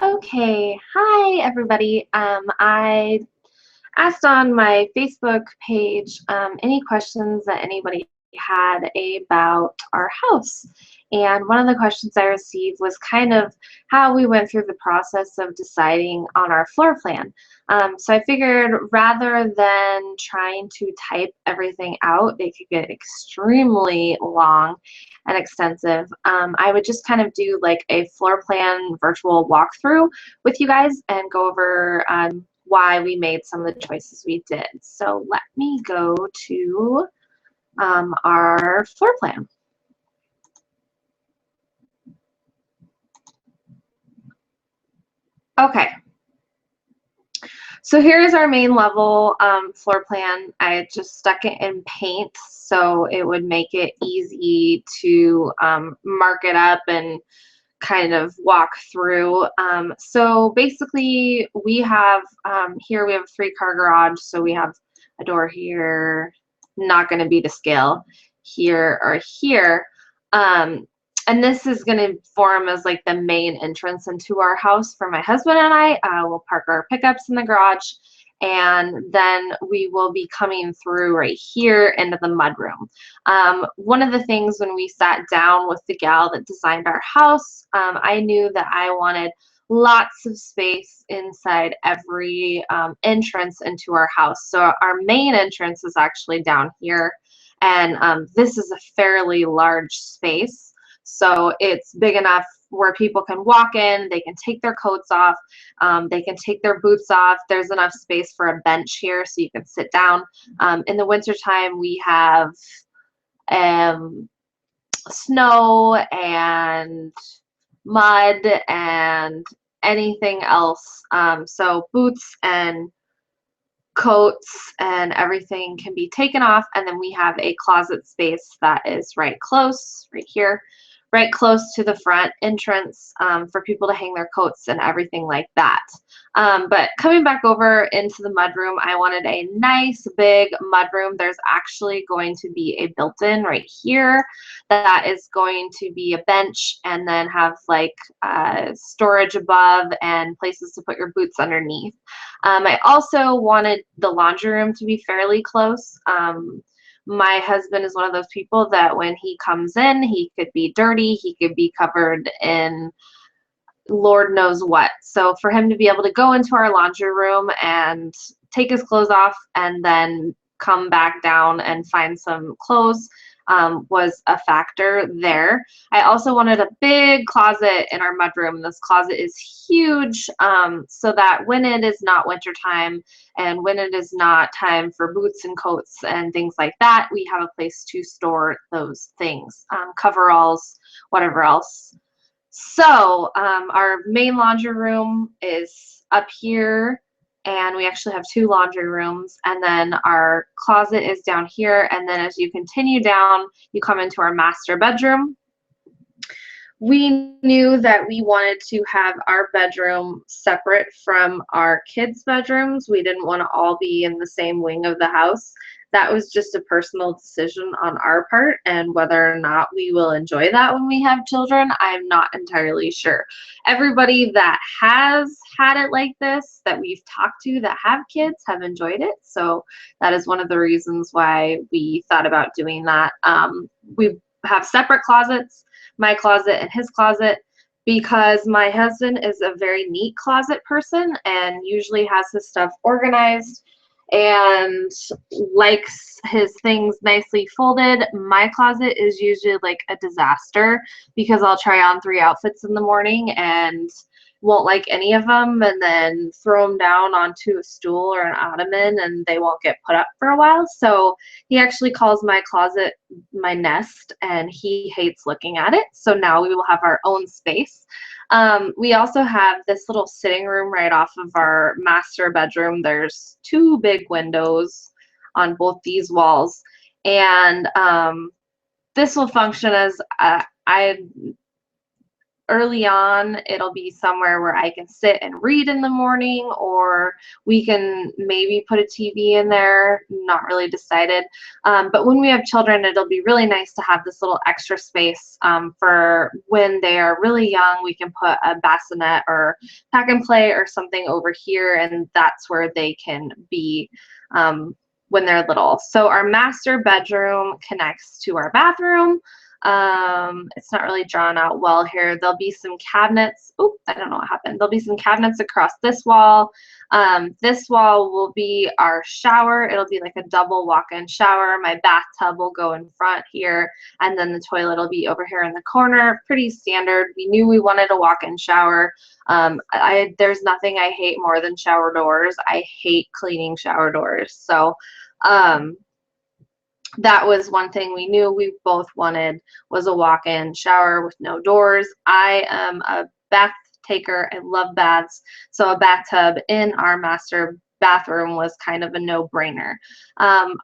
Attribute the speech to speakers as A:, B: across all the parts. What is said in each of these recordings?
A: Okay, hi everybody. I asked on my Facebook page any questions that anybody had about our house. And one of the questions I received was kind of how we went through the process of deciding on our floor plan. So I figured rather than trying to type everything out, it could get extremely long and extensive. I would just kind of do like a floor plan virtual walkthrough with you guys and go over why we made some of the choices we did. So let me go to our floor plan. Okay, so here's our main level floor plan. I just stuck it in paint so it would make it easy to mark it up and kind of walk through. So basically we have here we have a 3-car garage, so we have a door here, not going to be to scale, here or here. And this is going to form as like the main entrance into our house for my husband and I. We'll park our pickups in the garage, and then we will be coming through right here into the mudroom. One of the things when we sat down with the gal that designed our house, I knew that I wanted lots of space inside every entrance into our house. So our main entrance is actually down here, and this is a fairly large space. So it's big enough where people can walk in, they can take their coats off, they can take their boots off. There's enough space for a bench here so you can sit down. In the wintertime, we have snow and mud and anything else. So boots and coats and everything can be taken off, and then we have a closet space that is right here, right close to the front entrance for people to hang their coats and everything like that. But coming back over into the mudroom, I wanted a nice big mudroom. There's actually going to be a built-in right here that is going to be a bench and then have like storage above and places to put your boots underneath. I also wanted the laundry room to be fairly close. My husband is one of those people that when he comes in, he could be dirty, he could be covered in Lord knows what. So for him to be able to go into our laundry room and take his clothes off and then come back down and find some clothes was a factor there. I also wanted a big closet in our mudroom. This closet is huge, so that when it is not wintertime and when it is not time for boots and coats and things like that, we have a place to store those things, coveralls, whatever else. So our main laundry room is up here, and we actually have 2 laundry rooms, and then our closet is down here, and then as you continue down, you come into our master bedroom. We knew that we wanted to have our bedroom separate from our kids' bedrooms. We didn't want to all be in the same wing of the house. That was just a personal decision on our part, and whether or not we will enjoy that when we have children, I'm not entirely sure. Everybody that has had it like this, that we've talked to that have kids, have enjoyed it. So that is one of the reasons why we thought about doing that. We have separate closets, my closet and his closet, because my husband is a very neat closet person and usually has his stuff organized and likes his things nicely folded. My closet is usually like a disaster because I'll try on 3 outfits in the morning and won't like any of them, and then throw them down onto a stool or an ottoman and they won't get put up for a while. So he actually calls my closet my nest, and he hates looking at it. So now we will have our own space. We also have this little sitting room right off of our master bedroom. There's 2 big windows on both these walls, and this will function as early on, it'll be somewhere where I can sit and read in the morning, or we can maybe put a TV in there. Not really decided. But when we have children, it'll be really nice to have this little extra space for when they are really young. We can put a bassinet or pack and play or something over here, and that's where they can be when they're little. So our master bedroom connects to our bathroom. It's not really drawn out well here. There'll be some cabinets. Oh, I don't know what happened. There'll be some cabinets across this wall. This wall will be our shower. It'll be like a double walk-in shower. My bathtub will go in front here, and then the toilet will be over here in the corner. Pretty standard. We knew we wanted a walk-in shower. There's nothing I hate more than shower doors. I hate cleaning shower doors. So, that was one thing we knew we both wanted, was a walk-in shower with no doors. I am a bath taker. I love baths. So a bathtub in our master bathroom was kind of a no-brainer.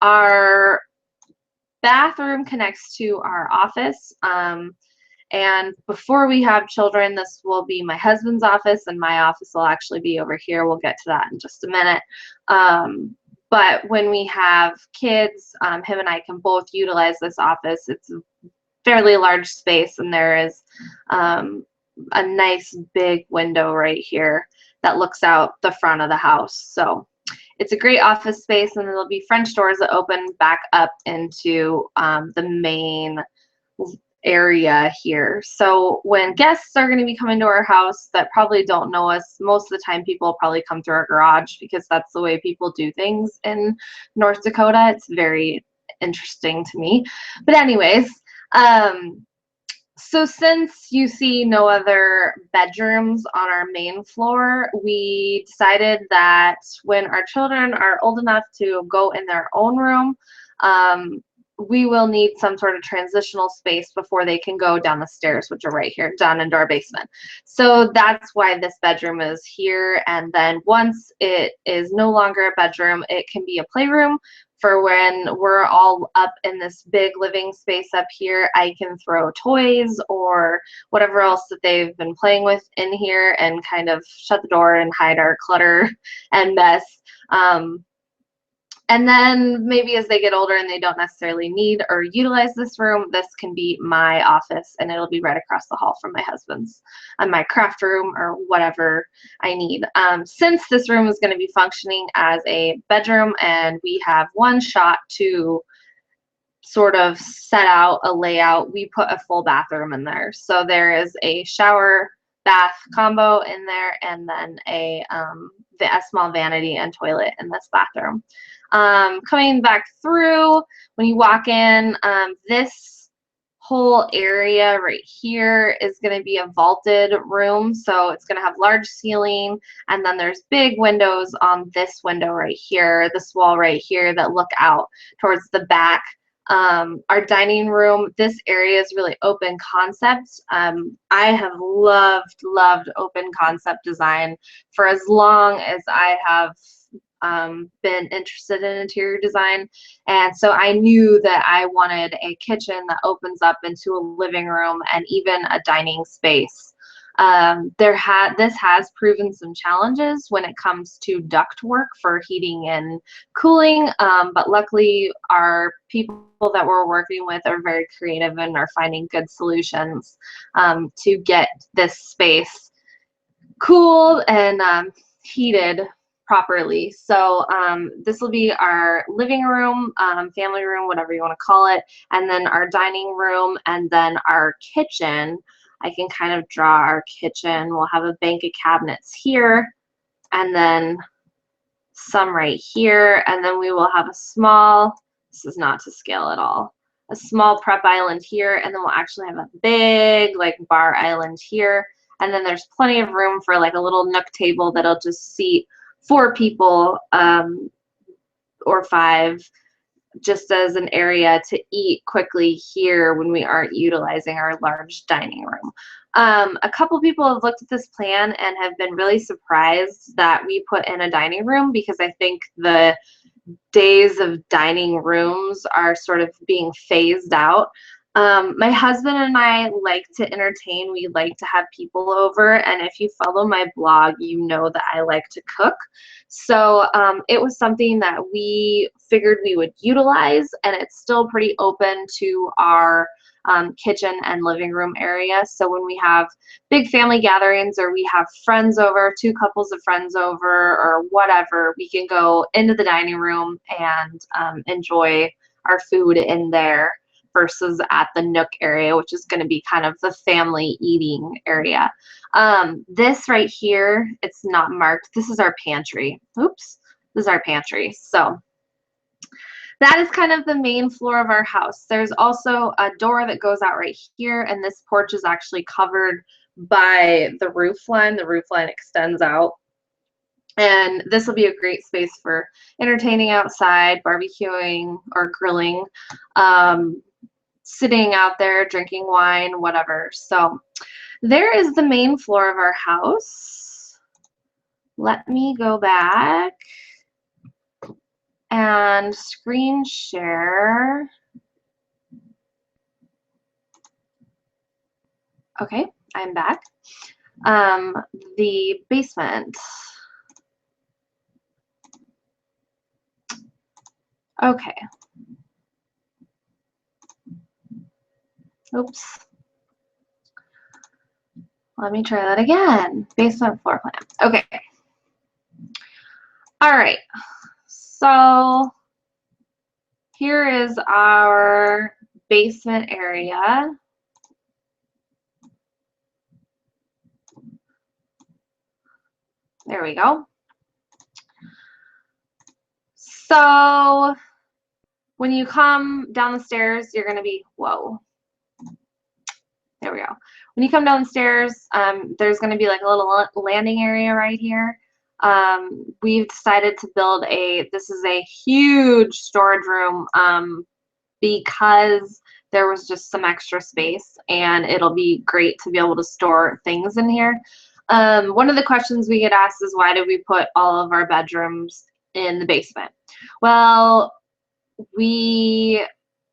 A: Our bathroom connects to our office. And before we have children, this will be my husband's office, and my office will actually be over here. We'll get to that in just a minute. But when we have kids, him and I can both utilize this office. It's a fairly large space, and there is a nice big window right here that looks out the front of the house. So it's a great office space, and there'll be French doors that open back up into the main area here. So when guests are going to be coming to our house that probably don't know us, most of the time people will probably come through our garage, because that's the way people do things in North Dakota. It's very interesting to me. But anyways, so since you see no other bedrooms on our main floor, we decided that when our children are old enough to go in their own room, we will need some sort of transitional space before they can go down the stairs, which are right here, down into our basement. So that's why this bedroom is here. And then once it is no longer a bedroom, it can be a playroom for when we're all up in this big living space up here. I can throw toys or whatever else that they've been playing with in here and kind of shut the door and hide our clutter and mess. And then maybe as they get older and they don't necessarily need or utilize this room, this can be my office, and it'll be right across the hall from my husband's, and my craft room or whatever I need. Since this room is going to be functioning as a bedroom, and we have one shot to sort of set out a layout, we put a full bathroom in there. So there is a shower bath combo in there, and then a small vanity and toilet in this bathroom. Coming back through, when you walk in, this whole area right here is going to be a vaulted room. So it's going to have large ceiling, and then there's big windows on this window right here, this wall right here, that look out towards the back. Our dining room, this area is really open concept. I have loved open concept design for as long as I have been interested in interior design, and so I knew that I wanted a kitchen that opens up into a living room and even a dining space. This has proven some challenges when it comes to duct work for heating and cooling, but luckily our people that we're working with are very creative and are finding good solutions to get this space cooled and heated properly. So this will be our living room, family room, whatever you want to call it, and then our dining room, and then our kitchen. I can kind of draw our kitchen. We'll have a bank of cabinets here, and then some right here, and then we will have a small, this is not to scale at all, a small prep island here, and then we'll actually have a big like bar island here, and then there's plenty of room for like a little nook table that'll just seat 4 people or 5, just as an area to eat quickly here when we aren't utilizing our large dining room. A couple people have looked at this plan and have been really surprised that we put in a dining room, because I think the days of dining rooms are sort of being phased out. My husband and I like to entertain. We like to have people over. And if you follow my blog, you know that I like to cook. So it was something that we figured we would utilize, and it's still pretty open to our kitchen and living room area. So when we have big family gatherings, or we have friends over, two couples of friends over, or whatever, we can go into the dining room and enjoy our food in there versus at the nook area, which is going to be kind of the family eating area. This right here, it's not marked. This is our pantry. Oops, this is our pantry. So that is kind of the main floor of our house. There's also a door that goes out right here, and this porch is actually covered by the roof line. The roof line extends out. And this will be a great space for entertaining outside, barbecuing or grilling, sitting out there, drinking wine, whatever. So there is the main floor of our house. Let me go back and screen share. Okay, I'm back. The basement. Okay. Oops. Let me try that again. Basement floor plan. Okay. All right. So here is our basement area. There we go. So when you come down the stairs, you're going to be, whoa. There we go. When you come down the stairs, there's going to be like a little landing area right here. We've decided to build this is a huge storage room because there was just some extra space, and it'll be great to be able to store things in here. One of the questions we get asked is, why did we put all of our bedrooms in the basement? Well, we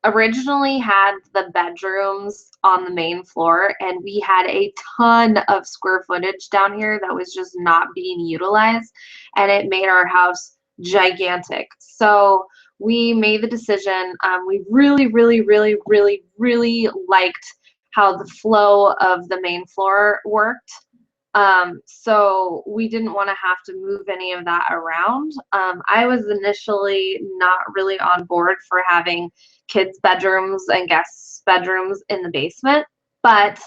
A: originally had the bedrooms on the main floor, and we had a ton of square footage down here that was just not being utilized, and it made our house gigantic. So we made the decision. We really, really, really, really, really liked how the flow of the main floor worked. So we didn't want to have to move any of that around. I was initially not really on board for having kids' bedrooms and guests' bedrooms in the basement, but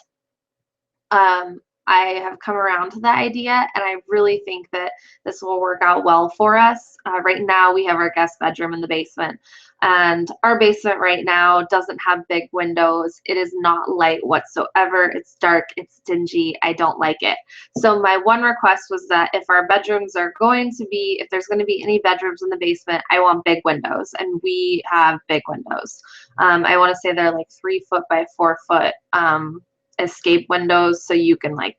A: I have come around to the idea, and I really think that this will work out well for us. Right now, we have our guest bedroom in the basement, and our basement right now doesn't have big windows. It is not light whatsoever. It's dark. It's dingy. I don't like it. So my one request was that if our bedrooms are going to be, if there's going to be any bedrooms in the basement, I want big windows, and we have big windows. I want to say they're like 3 foot by 4 foot. Escape windows, so you can like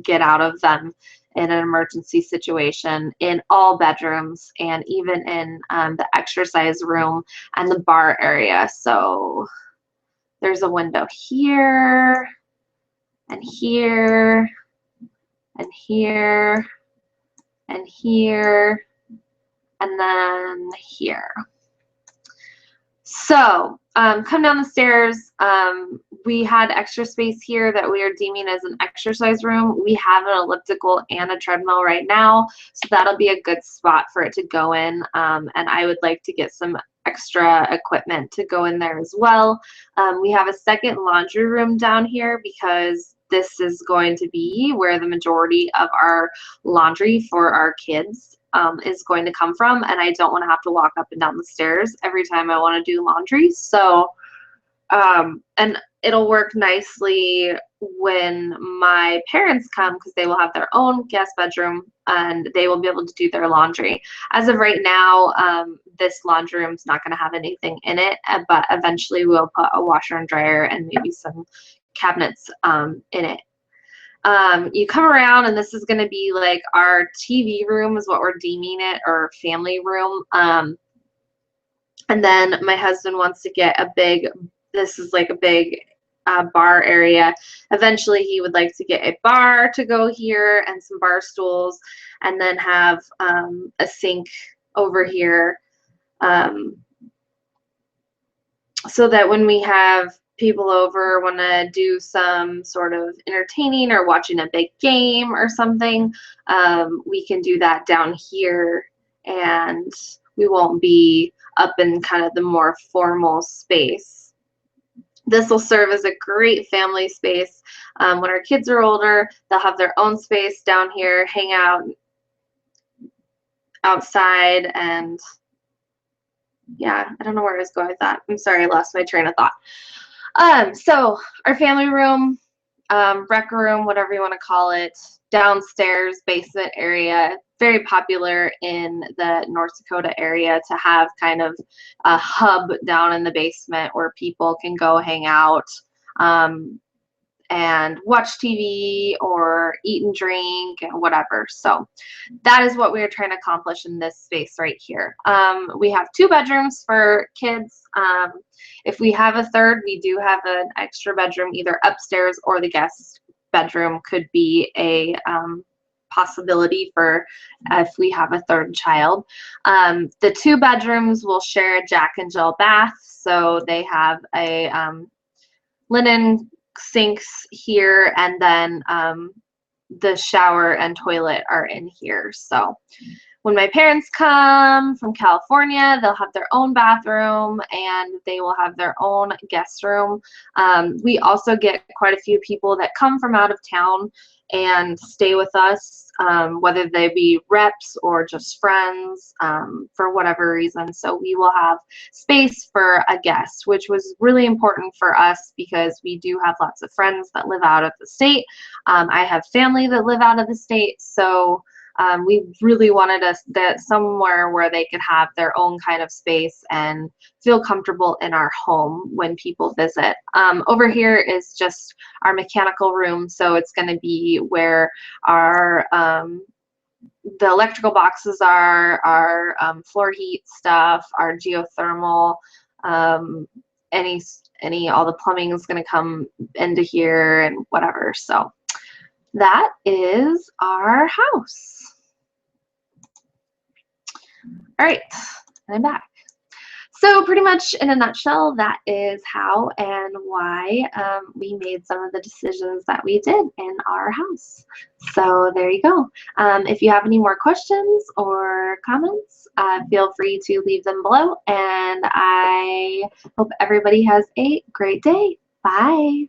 A: get out of them in an emergency situation in all bedrooms, and even in the exercise room and the bar area. So there's a window here and here and here and here and then here. So come down the stairs. We had extra space here that we are deeming as an exercise room. We have an elliptical and a treadmill right now, so that'll be a good spot for it to go in. And I would like to get some extra equipment to go in there as well. We have a second laundry room down here because this is going to be where the majority of our laundry for our kids is going to come from, and I don't want to have to walk up and down the stairs every time I want to do laundry. So and it'll work nicely when my parents come, because they will have their own guest bedroom and they will be able to do their laundry. As of right now, this laundry room is not going to have anything in it, but eventually we'll put a washer and dryer and maybe some cabinets in it. You come around, and this is going to be like our TV room is what we're deeming it, or family room. And then my husband wants to get a big this is like a big bar area. Eventually, he would like to get a bar to go here and some bar stools, and then have a sink over here, um, so that when we have people over, want to do some sort of entertaining or watching a big game or something, we can do that down here, and we won't be up in kind of the more formal space. This will serve as a great family space. When our kids are older, they'll have their own space down here, hang out outside, and yeah, I don't know where I was going with that. I'm sorry, I lost my train of thought. So our family room, rec room, whatever you want to call it, downstairs basement area, very popular in the North Dakota area to have kind of a hub down in the basement where people can go hang out, and watch TV or eat and drink and whatever. So that is what we are trying to accomplish in this space right here. We have 2 bedrooms for kids. If we have a third, we do have an extra bedroom either upstairs, or the guest bedroom could be a possibility for if we have a third child. The 2 bedrooms will share a Jack and Jill bath, so they have a linen sinks here, and then the shower and toilet are in here. So when my parents come from California, they'll have their own bathroom and they will have their own guest room. We also get quite a few people that come from out of town and stay with us, whether they be reps or just friends, for whatever reason. So we will have space for a guest, which was really important for us because we do have lots of friends that live out of the state. I have family that live out of the state, so we really wanted that somewhere where they could have their own kind of space and feel comfortable in our home when people visit. Over here is just our mechanical room, so it's going to be where our the electrical boxes are, our floor heat stuff, our geothermal, all the plumbing is going to come into here and whatever. So that is our house. All right, and I'm back. So pretty much in a nutshell, that is how and why we made some of the decisions that we did in our house. So there you go. If you have any more questions or comments, feel free to leave them below, and I hope everybody has a great day. Bye.